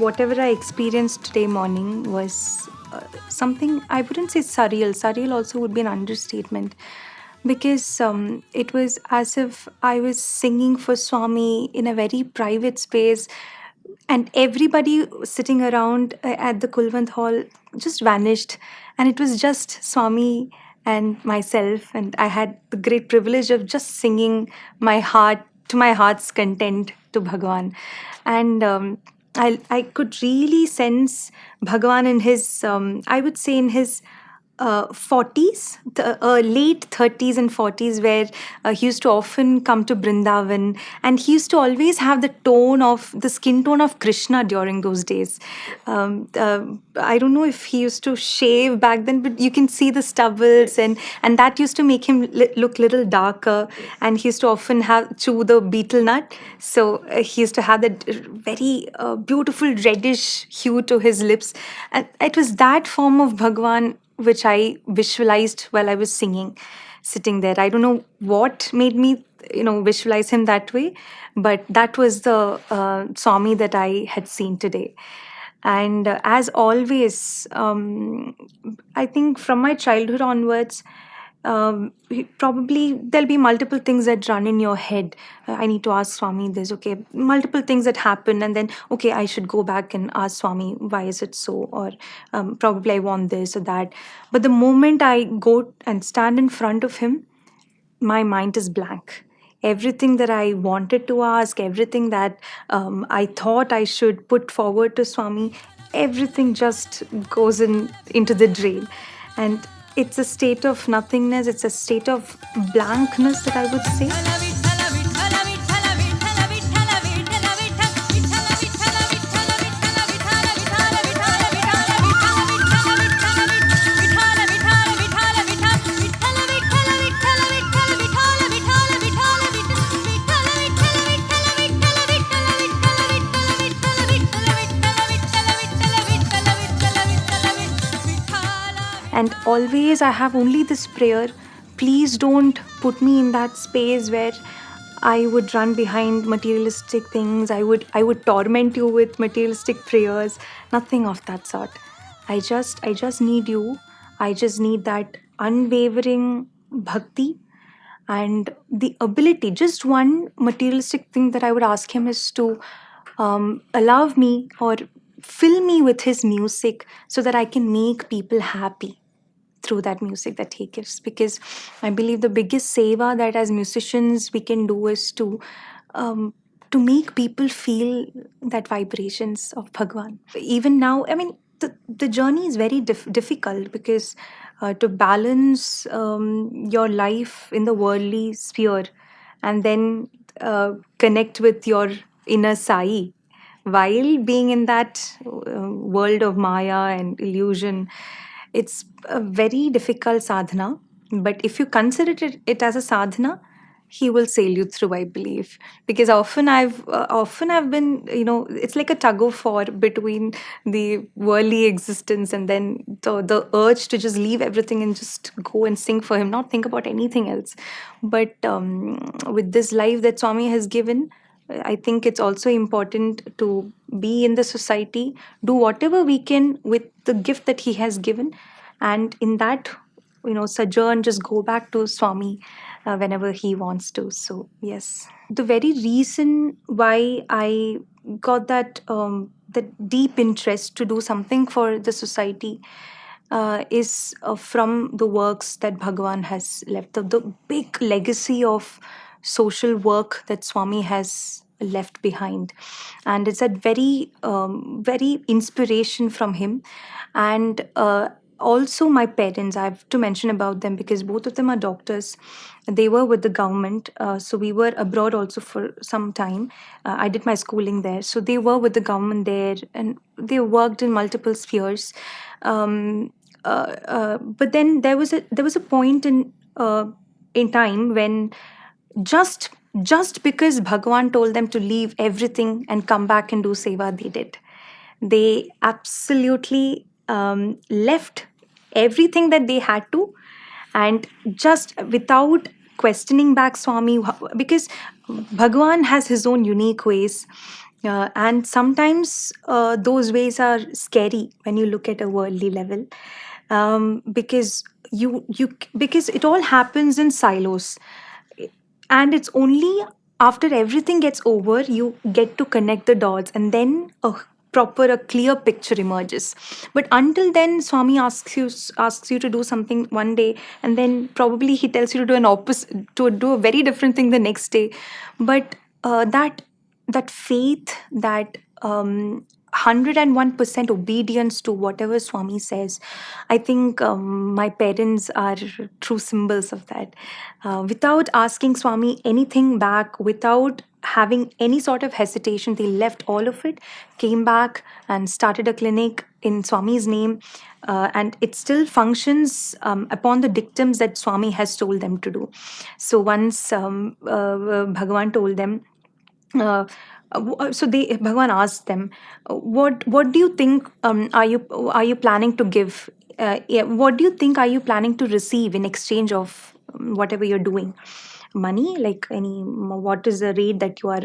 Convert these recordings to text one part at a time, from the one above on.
whatever I experienced today morning was something, I wouldn't say surreal. Surreal also would be an understatement, because it was as if I was singing for Swami in a very private space, and everybody sitting around at the Kulwant Hall just vanished, and it was just Swami and myself, and I had the great privilege of just singing my heart to my heart's content to Bhagawan. And I could really sense Bhagawan in his, I would say, in his 40s, late 30s and 40s, where he used to often come to Brindavan, and he used to always have the skin tone of Krishna during those days. I don't know if he used to shave back then, but you can see the stubbles, and that used to make him look little darker. And he used to often have chew the betel nut, so he used to have that very beautiful reddish hue to his lips, and it was that form of Bhagwan which I visualized while I was singing, sitting there. I don't know what made me, visualize him that way, but that was the Swami that I had seen today. And as always, I think from my childhood onwards, probably there'll be multiple things that run in your head. I need to ask Swami this, okay, multiple things that happen, and then, okay, I should go back and ask Swami, why is it so? Or probably I want this or that. But the moment I go and stand in front of him, my mind is blank. Everything that I wanted to ask, everything that I thought I should put forward to Swami, everything just goes into the drain. And it's a state of nothingness, it's a state of blankness that I would say. And always I have only this prayer: please don't put me in that space where I would run behind materialistic things. I would torment you with materialistic prayers. Nothing of that sort. I just need you. I just need that unwavering bhakti and the ability. Just one materialistic thing that I would ask him is to allow me or fill me with his music so that I can make people happy through that music that he gives. Because I believe the biggest seva that as musicians we can do is to make people feel that vibrations of Bhagwan. Even now, I mean, the journey is very difficult, because to balance your life in the worldly sphere and then connect with your inner Sai while being in that world of Maya and illusion, it's a very difficult sadhana. But if you consider it as a sadhana, he will sail you through, I believe. Because often I've been, it's like a tug of war between the worldly existence and then the urge to just leave everything and just go and sing for him, not think about anything else. But with this life that Swami has given, I think it's also important to be in the society, do whatever we can with the gift that he has given, and in that, sojourn, just go back to Swami whenever he wants to. So, yes. The very reason why I got that deep interest to do something for the society is from the works that Bhagawan has left, the big legacy of social work that Swami has left behind. And it's a very inspiration from him. And also my parents, I have to mention about them because both of them are doctors. They were with the government. So we were abroad also for some time. I did my schooling there. So they were with the government there and they worked in multiple spheres. But then there was a point in time when just just because Bhagawan told them to leave everything and come back and do seva, they did. They absolutely left everything that they had to, and just without questioning back Swami, because Bhagawan has his own unique ways. And sometimes those ways are scary when you look at a worldly level, because because it all happens in silos, and it's only after everything gets over you get to connect the dots, and then a clear picture emerges. But until then, Swami asks you to do something one day, and then probably he tells you to do an opposite, to do a very different thing the next day. But that faith, that 101% obedience to whatever Swami says, I think my parents are true symbols of that. Without asking Swami anything back, without having any sort of hesitation, they left all of it, came back and started a clinic in Swami's name. And it still functions upon the dictums that Swami has told them to do. So once Bhagawan told them, uh, so they Bhagwan asked them, what do you think, are you planning to give, yeah, what do you think are you planning to receive in exchange of whatever you're doing? Money, like any, what is the rate that you are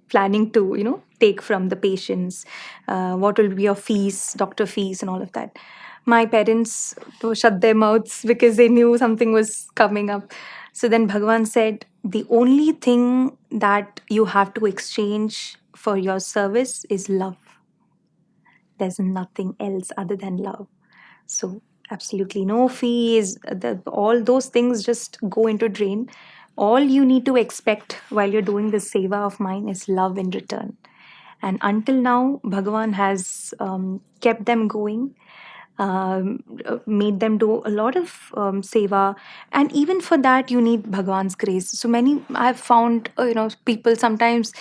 planning to take from the patients? What will be your fees, doctor fees and all of that? My parents shut their mouths because they knew something was coming up. So then Bhagavan said, the only thing that you have to exchange for your service is love. There's nothing else other than love. So absolutely no fees. All those things just go into drain. All you need to expect while you're doing this seva of mine is love in return. And until now, Bhagavan has kept them going, made them do a lot of seva, and even for that you need Bhagwan's grace. So many I've found, people sometimes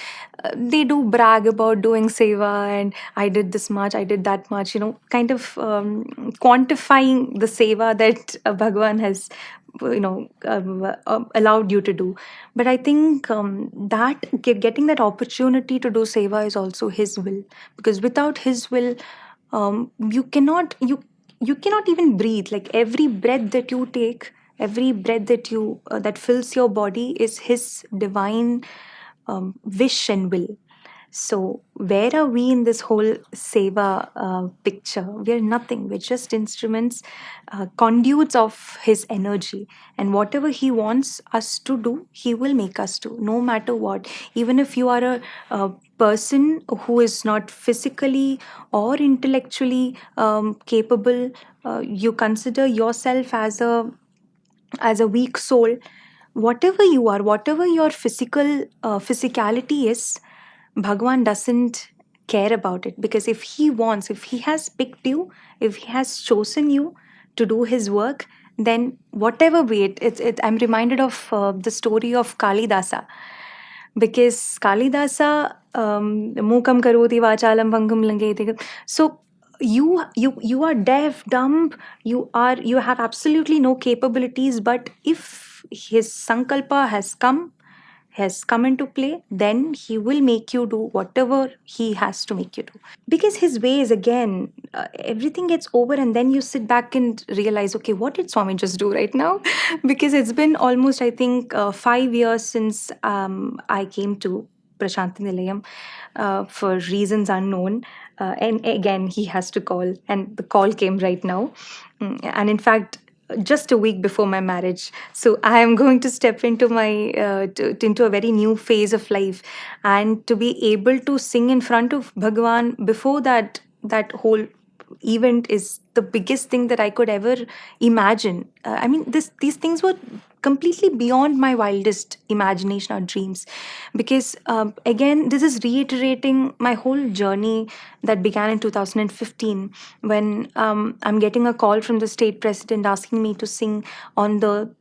they do brag about doing seva, and I did this much, I did that much, kind of quantifying the seva that Bhagwan has allowed you to do. But I think that getting that opportunity to do seva is also his will, because without his will, you cannot even breathe. Like every breath that you take, every breath that fills your body is his divine wish and will. So, where are we in this whole seva picture? We are nothing. We're just instruments, conduits of His energy. And whatever He wants us to do, He will make us do, no matter what. Even if you are a person who is not physically or intellectually capable, you consider yourself as a weak soul, whatever you are, whatever your physicality is, Bhagwan doesn't care about it, because if he has picked you, if he has chosen you to do his work, then whatever way I'm reminded of the story of Kalidasa, because Kalidasa, mukam karoti vachalam pangam langeti. So you are deaf, dumb, you have absolutely no capabilities, but if his sankalpa has come into play, then he will make you do whatever he has to make you do. Because his ways, again, everything gets over, and then you sit back and realize, okay, what did Swami just do right now? Because it's been almost, I think, 5 years since I came to Prasanthi Nilayam, for reasons unknown. And again, he has to call, and the call came right now. And in fact, just a week before my marriage. So I am going to step into into a very new phase of life, and to be able to sing in front of Bhagwan before that whole event is the biggest thing that I could ever imagine. I mean, these things were completely beyond my wildest imagination or dreams. Because again, this is reiterating my whole journey that began in 2015, when I'm getting a call from the state president asking me to sing on the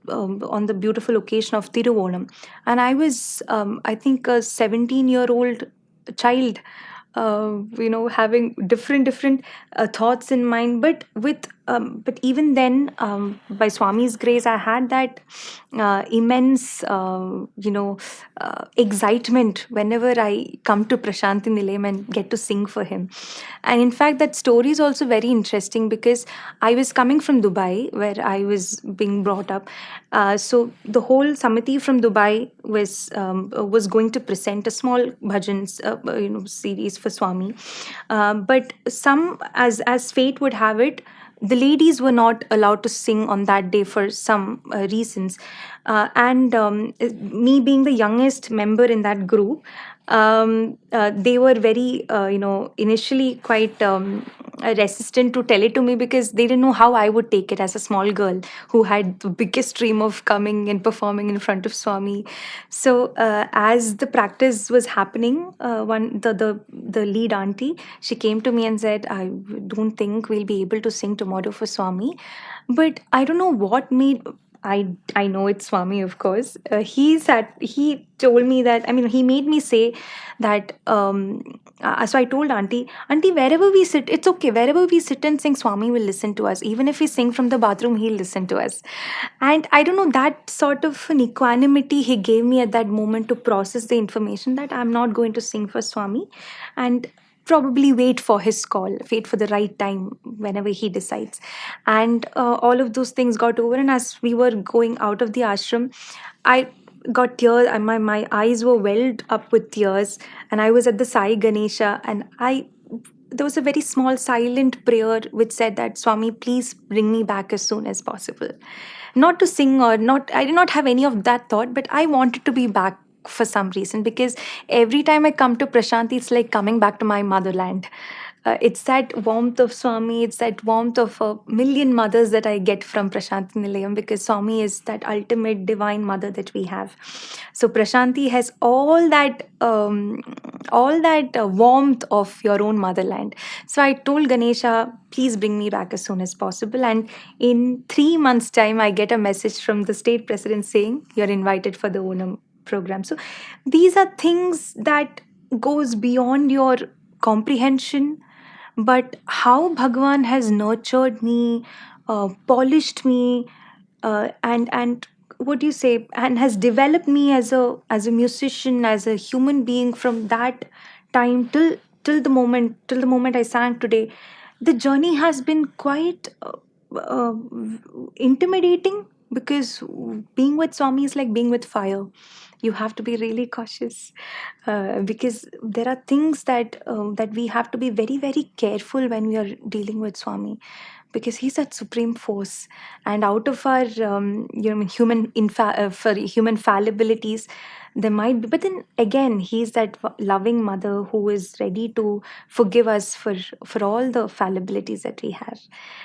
beautiful occasion of Tiruvonam. And I was, I think, a 17-year-old child, having different thoughts in mind, but with but even then, by Swami's grace, I had that immense, excitement whenever I come to Prasanthi Nilayam and get to sing for him. And in fact, that story is also very interesting because I was coming from Dubai, where I was being brought up. So the whole Samiti from Dubai was going to present a small bhajans series for Swami, but some as fate would have it, the ladies were not allowed to sing on that day for some reasons, and me being the youngest member in that group, they were very initially quite resistant to tell it to me because they didn't know how I would take it as a small girl who had the biggest dream of coming and performing in front of Swami. So as the practice was happening, one the lead auntie, she came to me and said, "I don't think we'll be able to sing tomorrow for Swami," but I don't know what made. I know it's Swami, of course. He told me that, I mean, he made me say that. So I told Auntie, wherever we sit, it's okay. Wherever we sit and sing, Swami will listen to us. Even if we sing from the bathroom, he'll listen to us. And I don't know, that sort of an equanimity he gave me at that moment to process the information that I'm not going to sing for Swami, and probably wait for his call, wait for the right time whenever he decides. And all of those things got over. And as we were going out of the ashram, I got tears, and my eyes were welled up with tears. And I was at the Sai Ganesha, and there was a very small silent prayer which said that, Swami, please bring me back as soon as possible. Not to sing or not, I did not have any of that thought, but I wanted to be back for some reason, because every time I come to Prashanti, it's like coming back to my motherland. It's that warmth of Swami, it's that warmth of a million mothers that I get from Prasanthi Nilayam, because Swami is that ultimate divine mother that we have. So Prashanti has all that warmth of your own motherland. So I told Ganesha, please bring me back as soon as possible. And in 3 months' time, I get a message from the state president saying, you're invited for the Onam program. So these are things that goes beyond your comprehension, but how Bhagawan has nurtured me, polished me, and what do you say, and has developed me as a musician, as a human being from that time till the moment I sang today. The journey has been quite uh, intimidating, because being with Swami is like being with fire. You have to be really cautious, because there are things that we have to be very very careful when we are dealing with Swami, because he's that supreme force. And out of our for human fallibilities, there might be, but then again, he's that loving mother who is ready to forgive us for all the fallibilities that we have.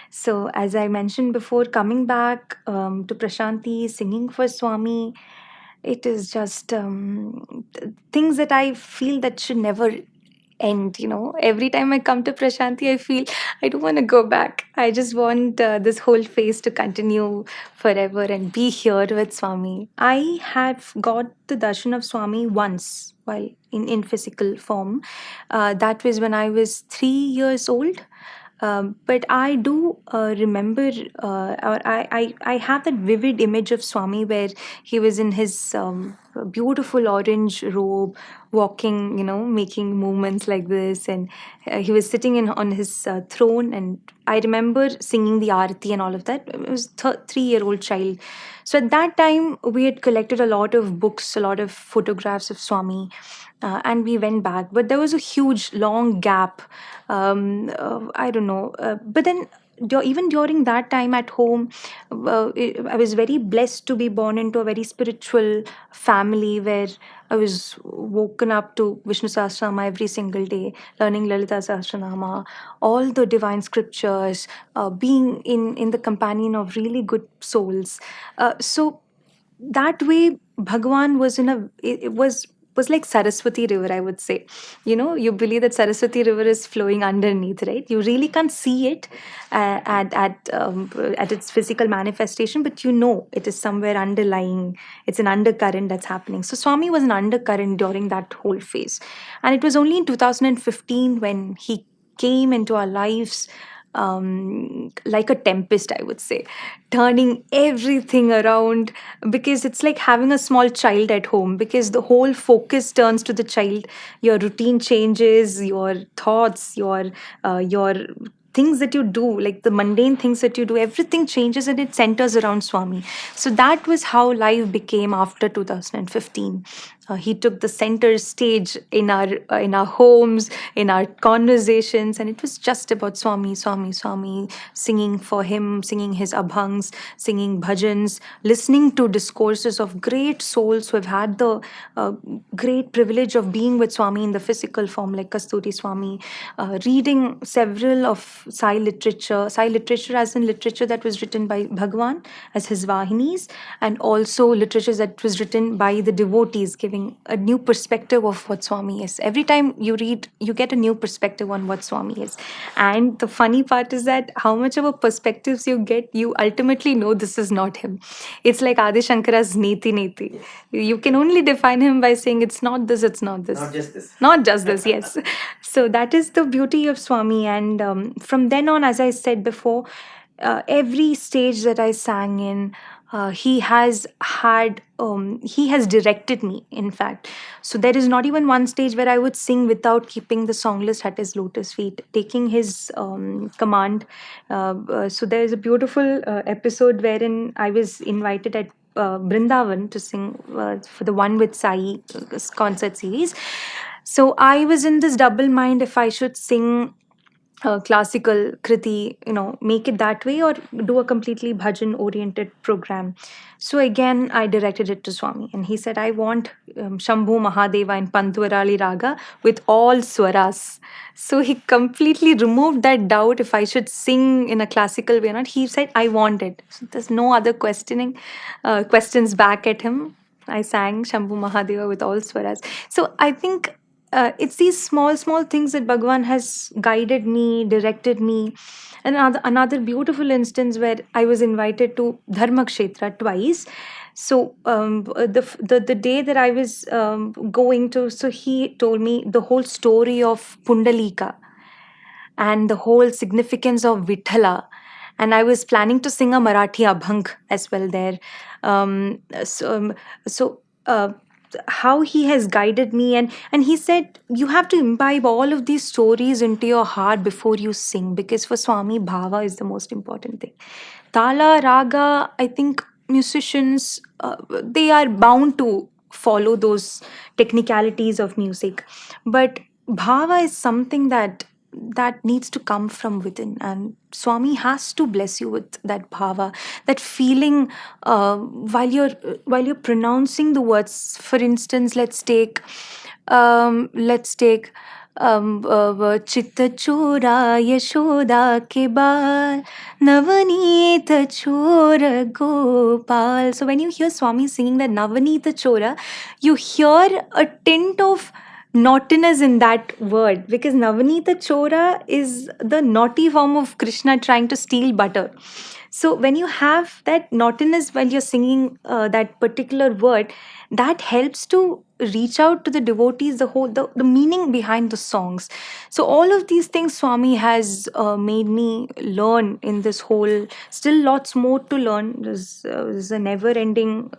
So as I mentioned before, coming back to Prashanti, singing for Swami, it is just things that I feel that should never end. Every time I come to Prashanti, I feel I don't want to go back. I just want this whole phase to continue forever and be here with Swami. I have got the darshan of Swami once while in physical form. That was when I was 3 years old. But I do remember, or I have that vivid image of Swami where he was in his beautiful orange robe, walking, making movements like this, and he was sitting on his throne. And I remember singing the arati and all of that. It was 3-year-old child. So at that time, we had collected a lot of books, a lot of photographs of Swami, and we went back. But there was a huge, long gap. I don't know. But then, even during that time at home, I was very blessed to be born into a very spiritual family where I was woken up to Vishnu Sahasranama every single day, learning Lalita Sahasranama, all the divine scriptures, being in the companion of really good souls. So that way, Bhagwan was it was like Saraswati River, I would say. You believe that Saraswati River is flowing underneath, right? You really can't see it at its physical manifestation, but it is somewhere underlying. It's an undercurrent that's happening. So Swami was an undercurrent during that whole phase, and it was only in 2015 when he came into our lives, like a tempest, I would say, turning everything around, because it's like having a small child at home, because the whole focus turns to the child. Your routine changes, your thoughts, your things that you do, like the mundane things that you do, everything changes and it centers around Swami. So that was how life became after 2015. He took the center stage in our homes, in our conversations, and it was just about Swami, Swami, Swami, singing for him, singing his abhangs, singing bhajans, listening to discourses of great souls who have had the uh, great privilege of being with Swami in the physical form, like Kasturi Swami, reading several of Sai literature as in literature that was written by Bhagawan as his Vahinis, and also literature that was written by the devotees, giving a new perspective of what Swami is. Every time you read, you get a new perspective on what Swami is. And the funny part is that how much of a perspectives you get, you ultimately know this is not him. It's like Adi Shankara's Neti Neti. You can only define him by saying it's not this, it's not this. Not just this. Not just this, yes. So that is the beauty of Swami. And from then on, as I said before, every stage that I sang in, he has directed me, in fact. So there is not even one stage where I would sing without keeping the song list at his lotus feet, taking his command. So there is a beautiful episode wherein I was invited at Brindavan to sing for the One with Sai concert series. So I was in this double mind if I should sing classical kriti, make it that way, or do a completely bhajan oriented program. So again, I directed it to Swami, and he said, I want Shambhu Mahadeva in Pantwarali Raga with all swaras. So he completely removed that doubt if I should sing in a classical way or not. He said, I want it. So there's no other questions back at him. I sang Shambhu Mahadeva with all swaras. So I think it's these small things that Bhagavan has guided me, directed me. And another beautiful instance where I was invited to Dharma Kshetra twice. So the day that I was going to, so he told me the whole story of Pundalika and the whole significance of Vithala. And I was planning to sing a Marathi abhang as well there. Um, so, um, so how he has guided me, and he said you have to imbibe all of these stories into your heart before you sing, because for Swami, bhava is the most important thing. Tala, raga, I think musicians, they are bound to follow those technicalities of music, but bhava is something that needs to come from within, and Swami has to bless you with that bhava, that feeling, while you're pronouncing the words. For instance, let's take चित्त चोरा यशोदा के बाल Navneet chora gopal. So when you hear Swami singing that Navaneeta Chora, you hear a tint of naughtiness in that word, because Navaneeta Chora is the naughty form of Krishna trying to steal butter. So when you have that naughtiness while you're singing that particular word, that helps to reach out to the devotees, the meaning behind the songs. So all of these things Swami has made me learn in this whole. Still lots more to learn. There's a never ending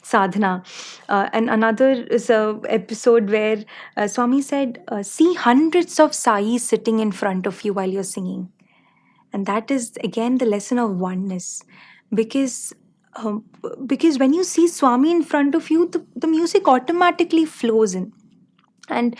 sadhana. And another is a episode where Swami said, see hundreds of sais sitting in front of you while you're singing. And that is again the lesson of oneness, because um, because when you see Swami in front of you, the music automatically flows in. And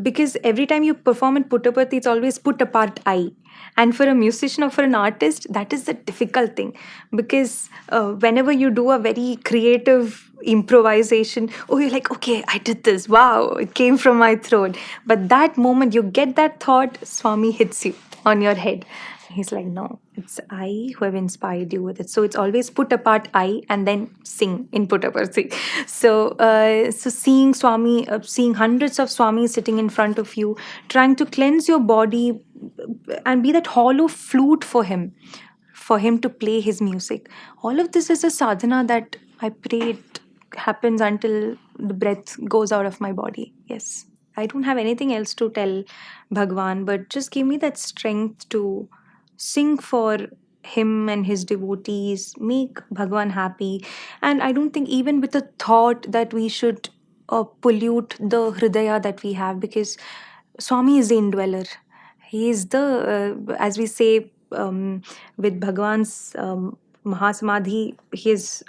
because every time you perform in Puttaparthi, it's always put apart I. And for a musician or for an artist, that is the difficult thing, because whenever you do a very creative improvisation, oh, you're like, okay, I did this, wow, it came from my throat. But that moment you get that thought, Swami hits you on your head. He's like, no, it's I who have inspired you with it. So it's always put apart I and then sing in Puttaparthi. So seeing Swami, seeing hundreds of Swamis sitting in front of you, trying to cleanse your body and be that hollow flute for him to play his music. All of this is a sadhana that I pray it happens until the breath goes out of my body. Yes. I don't have anything else to tell Bhagwan, but just give me that strength to sing for him and his devotees, make Bhagwan happy. And I don't think even with the thought that we should pollute the Hridaya that we have, because Swami is the indweller. He is the, as we say, with Bhagwan's Mahasamadhi, he is,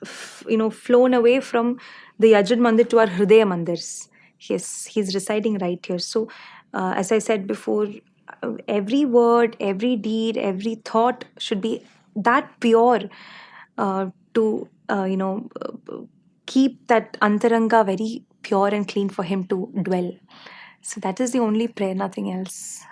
flown away from the Yajud Mandir to our Hridaya Mandirs. Yes, he's residing right here. So, as I said before, every word, every deed, every thought should be that pure to, keep that antaranga very pure and clean for him to dwell. So that is the only prayer, nothing else.